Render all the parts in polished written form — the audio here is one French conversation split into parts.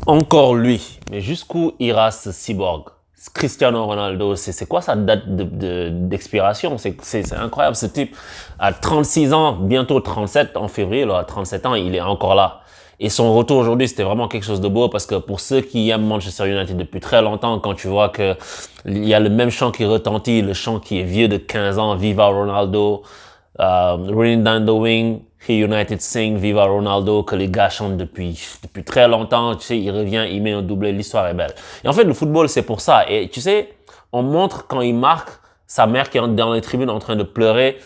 Encore lui. Mais jusqu'où ira ce cyborg? Cristiano Ronaldo, c'est quoi sa date d'expiration? C'est incroyable. Ce type, à 36 ans, bientôt 37 en février, là, à 37 ans, il est encore là. Et son retour aujourd'hui, c'était vraiment quelque chose de beau parce que pour ceux qui aiment Manchester United depuis très longtemps, quand tu vois que il y a le même chant qui retentit, le chant qui est vieux de 15 ans, Viva Ronaldo, Running Down the Wing, He United Sing, Viva Ronaldo, que les gars chantent depuis très longtemps, tu sais, il revient, il met un doublé, l'histoire est belle. Et en fait, le football, c'est pour ça. Et tu sais, on montre quand il marque sa mère qui est dans les tribunes en train de pleurer.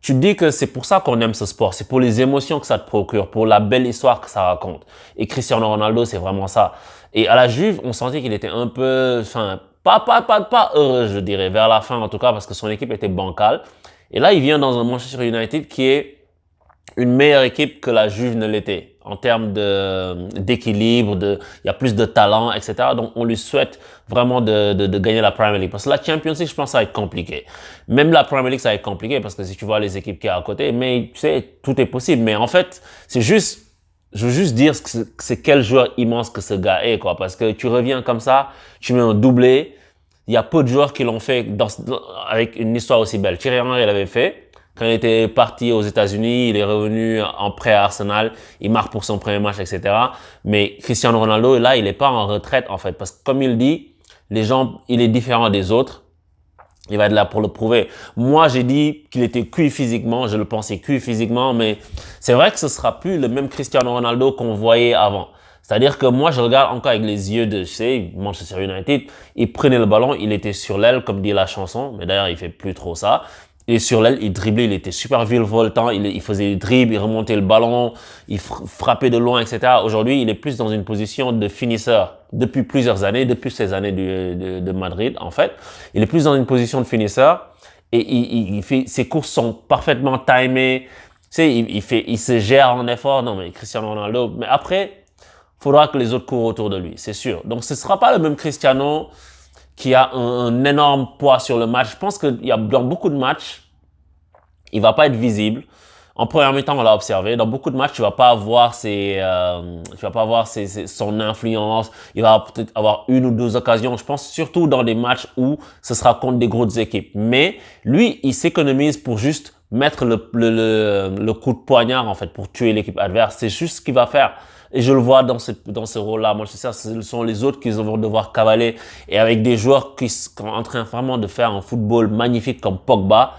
Tu te dis que c'est pour ça qu'on aime ce sport. C'est pour les émotions que ça te procure, pour la belle histoire que ça raconte. Et Cristiano Ronaldo, c'est vraiment ça. Et à la Juve, on sentait qu'il était un peu, enfin, pas heureux, je dirais, vers la fin en tout cas, parce que son équipe était bancale. Et là, il vient dans un Manchester United qui est une meilleure équipe que la Juve ne l'était en termes d'équilibre, il y a plus de talent, etc. Donc, on lui souhaite vraiment de gagner la Premier League. Parce que la Champions League, je pense que ça va être compliqué. Même la Premier League, ça va être compliqué parce que si tu vois les équipes qui y a à côté, mais tu sais, tout est possible. Mais en fait, je veux juste dire que c'est quel joueur immense que ce gars est, quoi. Parce que tu reviens comme ça, tu mets un doublé. Il y a peu de joueurs qui l'ont fait avec une histoire aussi belle. Thierry Henry l'avait fait. Quand il était parti aux États-Unis, il est revenu en prêt à Arsenal, il marque pour son premier match, etc. Mais Cristiano Ronaldo, là, il est pas en retraite, en fait. Parce que comme il dit, il est différent des autres. Il va être là pour le prouver. Moi, j'ai dit qu'il était cuit physiquement. Je le pensais cuit physiquement, mais c'est vrai que ce sera plus le même Cristiano Ronaldo qu'on voyait avant. C'est-à-dire que moi, je regarde encore avec les yeux de, tu sais, Manchester United. Il prenait le ballon, il était sur l'aile, comme dit la chanson. Mais d'ailleurs, il fait plus trop ça. Et sur l'aile, il driblait, il était super virevoltant, il faisait des dribbles, il remontait le ballon, il frappait de loin, etc. Aujourd'hui, il est plus dans une position de finisseur depuis plusieurs années, depuis ces années de Madrid, en fait. Il est plus dans une position de finisseur et ses courses sont parfaitement timées. Tu sais, il se gère en effort. Non, mais Cristiano Ronaldo. Mais après, faudra que les autres courent autour de lui, c'est sûr. Donc, ce sera pas le même Cristiano qui a un énorme poids sur le match. Je pense qu'il y a dans beaucoup de matchs, il va pas être visible. En première mi-temps, on l'a observé. Dans beaucoup de matchs, tu vas pas avoir son influence. Il va peut-être avoir une ou deux occasions. Je pense surtout dans des matchs où ce sera contre des grosses équipes. Mais lui, il s'économise pour juste mettre le coup de poignard, en fait, pour tuer l'équipe adverse. C'est juste ce qu'il va faire. Et je le vois dans ce rôle-là. Manchester, ce sont les autres qui vont devoir cavaler. Et avec des joueurs qui sont en train vraiment de faire un football magnifique comme Pogba.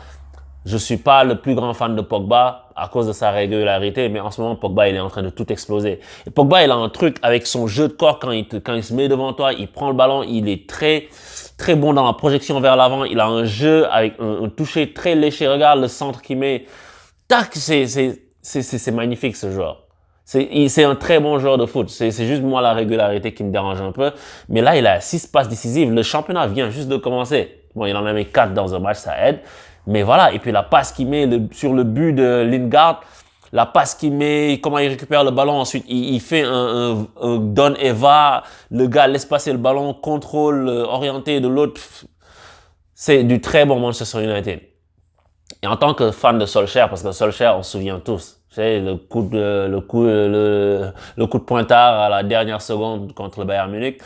Je suis pas le plus grand fan de Pogba à cause de sa régularité, mais en ce moment, Pogba, il est en train de tout exploser. Et Pogba, il a un truc avec son jeu de corps quand il se met devant toi, il prend le ballon, il est très, très bon dans la projection vers l'avant. Il a un jeu avec un toucher très léché. Regarde le centre qu'il met. Tac, c'est magnifique, ce joueur. C'est un très bon joueur de foot. C'est juste moi la régularité qui me dérange un peu. Mais là, il a 6 passes décisives. Le championnat vient juste de commencer. Bon, il en a mis 4 dans un match, ça aide. Mais voilà. Et puis la passe qu'il met sur le but de Lingard, la passe qu'il met, comment il récupère le ballon. Ensuite, il fait un don et va. Le gars laisse passer le ballon, contrôle orienté de l'autre. C'est du très bon Manchester United. Et en tant que fan de Solskjaer, parce que Solskjaer, on se souvient tous, tu sais, le coup de pointard à la dernière seconde contre le Bayern Munich.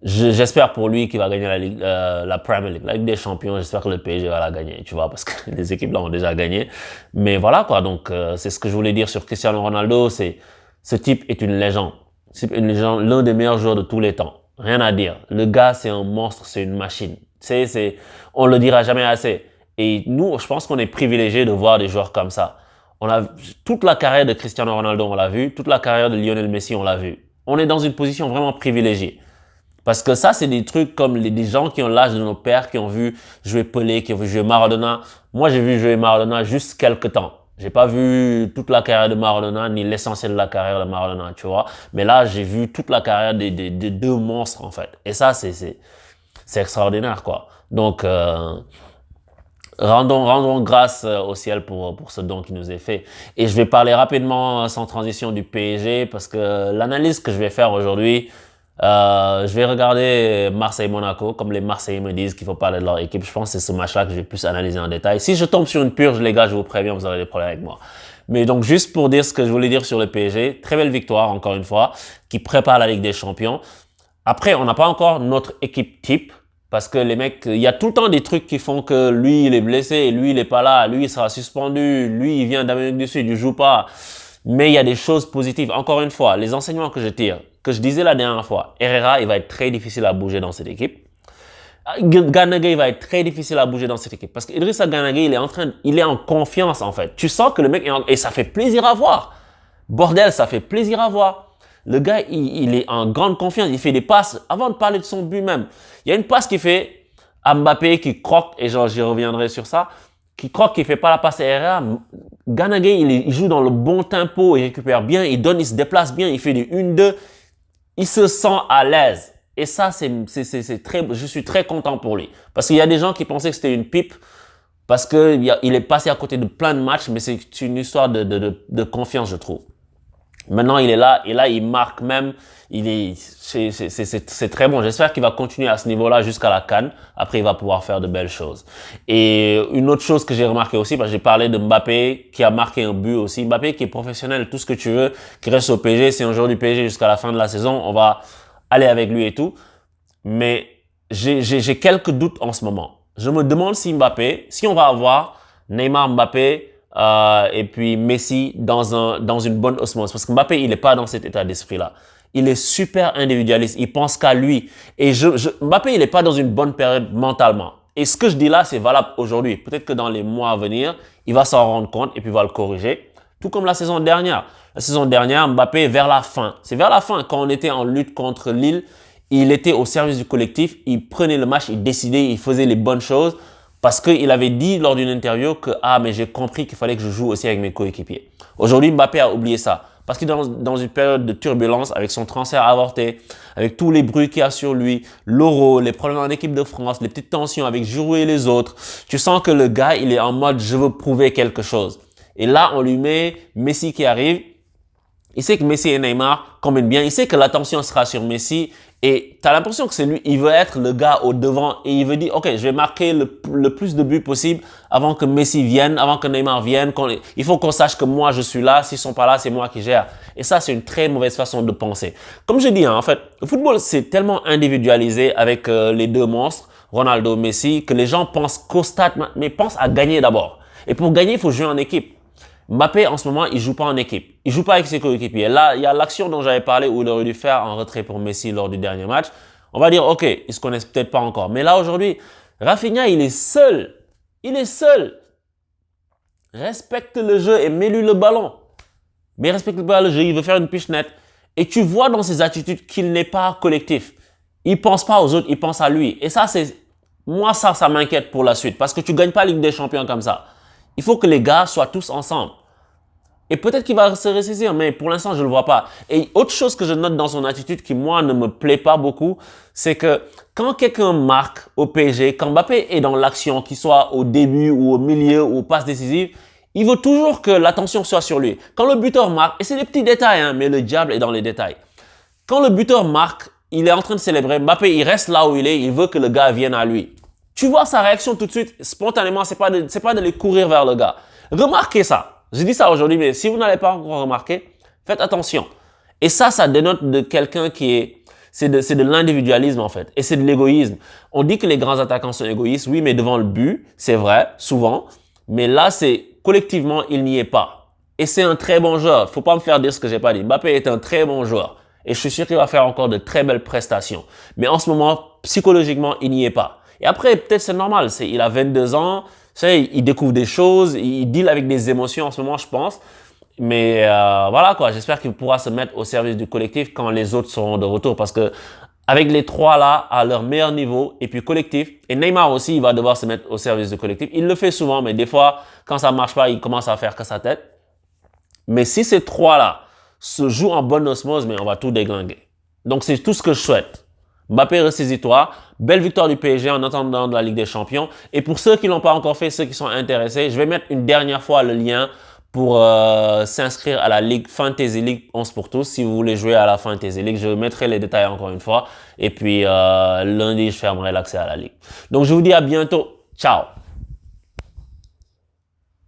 J'espère pour lui qu'il va gagner la Premier League, la Ligue des Champions. J'espère que le PSG va la gagner, tu vois, parce que les équipes là ont déjà gagné. Mais voilà quoi. Donc c'est ce que je voulais dire sur Cristiano Ronaldo. Ce type est une légende. C'est une légende, l'un des meilleurs joueurs de tous les temps. Rien à dire. Le gars, c'est un monstre, c'est une machine. Tu sais, on le dira jamais assez. Et nous, je pense qu'on est privilégiés de voir des joueurs comme ça. Toute la carrière de Cristiano Ronaldo, on l'a vu. Toute la carrière de Lionel Messi, on l'a vu. On est dans une position vraiment privilégiée. Parce que ça, c'est des trucs comme des gens qui ont l'âge de nos pères, qui ont vu jouer Pelé, qui ont vu jouer Maradona. Moi, j'ai vu jouer Maradona juste quelques temps. J'ai pas vu toute la carrière de Maradona, ni l'essentiel de la carrière de Maradona, tu vois. Mais là, j'ai vu toute la carrière des deux monstres, en fait. Et ça, c'est extraordinaire, quoi. Donc, rendons grâce au ciel pour ce don qui nous est fait. Et je vais parler rapidement, sans transition, du PSG, parce que l'analyse que je vais faire aujourd'hui, je vais regarder Marseille-Monaco, comme les Marseillais me disent qu'il faut parler de leur équipe. Je pense que c'est ce match-là que je vais plus analyser en détail. Si je tombe sur une purge, les gars, je vous préviens, vous aurez des problèmes avec moi. Mais donc, juste pour dire ce que je voulais dire sur le PSG, très belle victoire, encore une fois, qui prépare la Ligue des Champions. Après, on n'a pas encore notre équipe type, parce que les mecs, il y a tout le temps des trucs qui font que lui, il est blessé, lui, il est pas là, lui, il sera suspendu, lui, il vient d'Amérique du Sud, il joue pas. Mais il y a des choses positives. Encore une fois, les enseignements que je tire, que je disais la dernière fois, Herrera, il va être très difficile à bouger dans cette équipe. Gana Gueye va être très difficile à bouger dans cette équipe. Parce qu'Idrissa Gana Gueye, il est en confiance, en fait. Tu sens que le mec et ça fait plaisir à voir. Bordel, ça fait plaisir à voir. Le gars, il est en grande confiance. Il fait des passes. Avant de parler de son but même, il y a une passe qu'il fait à Mbappé qui croque, et genre, j'y reviendrai sur ça, qui croque, qui fait pas la passe à Herrera. Gana Gueye, il joue dans le bon tempo, il récupère bien, il se déplace bien, il fait du 1-2. Il se sent à l'aise. Et ça, je suis très content pour lui. Parce qu'il y a des gens qui pensaient que c'était une pipe parce qu'il est passé à côté de plein de matchs, mais c'est une histoire de confiance, je trouve. Maintenant, il est là et là, il marque même. C'est très bon. J'espère qu'il va continuer à ce niveau-là jusqu'à la CAN. Après, il va pouvoir faire de belles choses. Et une autre chose que j'ai remarqué aussi, parce que j'ai parlé de Mbappé qui a marqué un but aussi. Mbappé qui est professionnel, tout ce que tu veux, qui reste au PSG. C'est un joueur du PSG jusqu'à la fin de la saison. On va aller avec lui et tout. Mais j'ai quelques doutes en ce moment. Je me demande si on va avoir Neymar, Mbappé et puis Messi dans une bonne osmose. Parce que Mbappé, il n'est pas dans cet état d'esprit-là. Il est super individualiste. Il pense qu'à lui. Et Mbappé, il n'est pas dans une bonne période mentalement. Et ce que je dis là, c'est valable aujourd'hui. Peut-être que dans les mois à venir, il va s'en rendre compte et puis il va le corriger. Tout comme la saison dernière. La saison dernière, Mbappé, vers la fin. C'est vers la fin, quand on était en lutte contre Lille, il était au service du collectif, il prenait le match, il décidait, il faisait les bonnes choses parce qu'il avait dit lors d'une interview que « Ah, mais j'ai compris qu'il fallait que je joue aussi avec mes coéquipiers. » Aujourd'hui, Mbappé a oublié ça parce qu'il est dans une période de turbulence avec son transfert avorté, avec tous les bruits qu'il y a sur lui, l'Euro, les problèmes en équipe de France, les petites tensions avec Giroud et les autres. Tu sens que le gars, il est en mode « Je veux prouver quelque chose. » Et là, on lui met Messi qui arrive. Il sait que Messi et Neymar combinent bien. Il sait que l'attention sera sur Messi. Et tu as l'impression que c'est lui, il veut être le gars au devant. Et il veut dire, OK, je vais marquer le plus de buts possible avant que Messi vienne, avant que Neymar vienne. Il faut qu'on sache que moi, je suis là. S'ils sont pas là, c'est moi qui gère. Et ça, c'est une très mauvaise façon de penser. Comme je dis, en fait, le football, c'est tellement individualisé avec les deux monstres, Ronaldo, Messi, que les gens pensent qu'au stade, mais pensent à gagner d'abord. Et pour gagner, il faut jouer en équipe. Mbappé, en ce moment, il joue pas en équipe. Il joue pas avec ses coéquipiers. Là, il y a l'action dont j'avais parlé où il aurait dû faire un retrait pour Messi lors du dernier match. On va dire, OK, ils se connaissent peut-être pas encore. Mais là, aujourd'hui, Rafinha, il est seul. Il est seul. Respecte le jeu et mets-lui le ballon. Mais il respecte pas le jeu, il veut faire une pichenette. Et tu vois dans ses attitudes qu'il n'est pas collectif. Il pense pas aux autres, il pense à lui. Et ça, moi, ça m'inquiète pour la suite. Parce que tu gagnes pas la Ligue des Champions comme ça. Il faut que les gars soient tous ensemble. Et peut-être qu'il va se ressaisir, mais pour l'instant, je ne le vois pas. Et autre chose que je note dans son attitude qui, moi, ne me plaît pas beaucoup, c'est que quand quelqu'un marque au PSG, quand Mbappé est dans l'action, qu'il soit au début ou au milieu ou passe décisive, il veut toujours que l'attention soit sur lui. Quand le buteur marque, et c'est des petits détails, hein, mais le diable est dans les détails. Quand le buteur marque, il est en train de célébrer. Mbappé, il reste là où il est, il veut que le gars vienne à lui. Tu vois sa réaction tout de suite, spontanément, c'est pas d'aller courir vers le gars. Remarquez ça. Je dis ça aujourd'hui, mais si vous n'avez pas encore remarqué, faites attention. Et ça dénote de quelqu'un c'est de l'individualisme en fait. Et c'est de l'égoïsme. On dit que les grands attaquants sont égoïstes. Oui, mais devant le but, c'est vrai, souvent. Mais là, collectivement, il n'y est pas. Et c'est un très bon joueur. Faut pas me faire dire ce que j'ai pas dit. Mbappé est un très bon joueur. Et je suis sûr qu'il va faire encore de très belles prestations. Mais en ce moment, psychologiquement, il n'y est pas. Et après, peut-être c'est normal. Il a 22 ans. Il découvre des choses, il deal avec des émotions en ce moment, je pense. Mais voilà quoi, j'espère qu'il pourra se mettre au service du collectif quand les autres seront de retour. Parce que avec les trois là, à leur meilleur niveau, et puis collectif, et Neymar aussi, il va devoir se mettre au service du collectif. Il le fait souvent, mais des fois, quand ça marche pas, il commence à faire que sa tête. Mais si ces trois là se jouent en bonne osmose, mais on va tout déglinguer. Donc c'est tout ce que je souhaite. Mbappé, ressaisis-toi. Belle victoire du PSG en attendant de la Ligue des Champions. Et pour ceux qui ne l'ont pas encore fait, ceux qui sont intéressés, je vais mettre une dernière fois le lien pour s'inscrire à la Ligue Fantasy League 11 pour tous. Si vous voulez jouer à la Fantasy League, je mettrai les détails encore une fois. Et puis lundi, je fermerai l'accès à la Ligue. Donc je vous dis à bientôt. Ciao.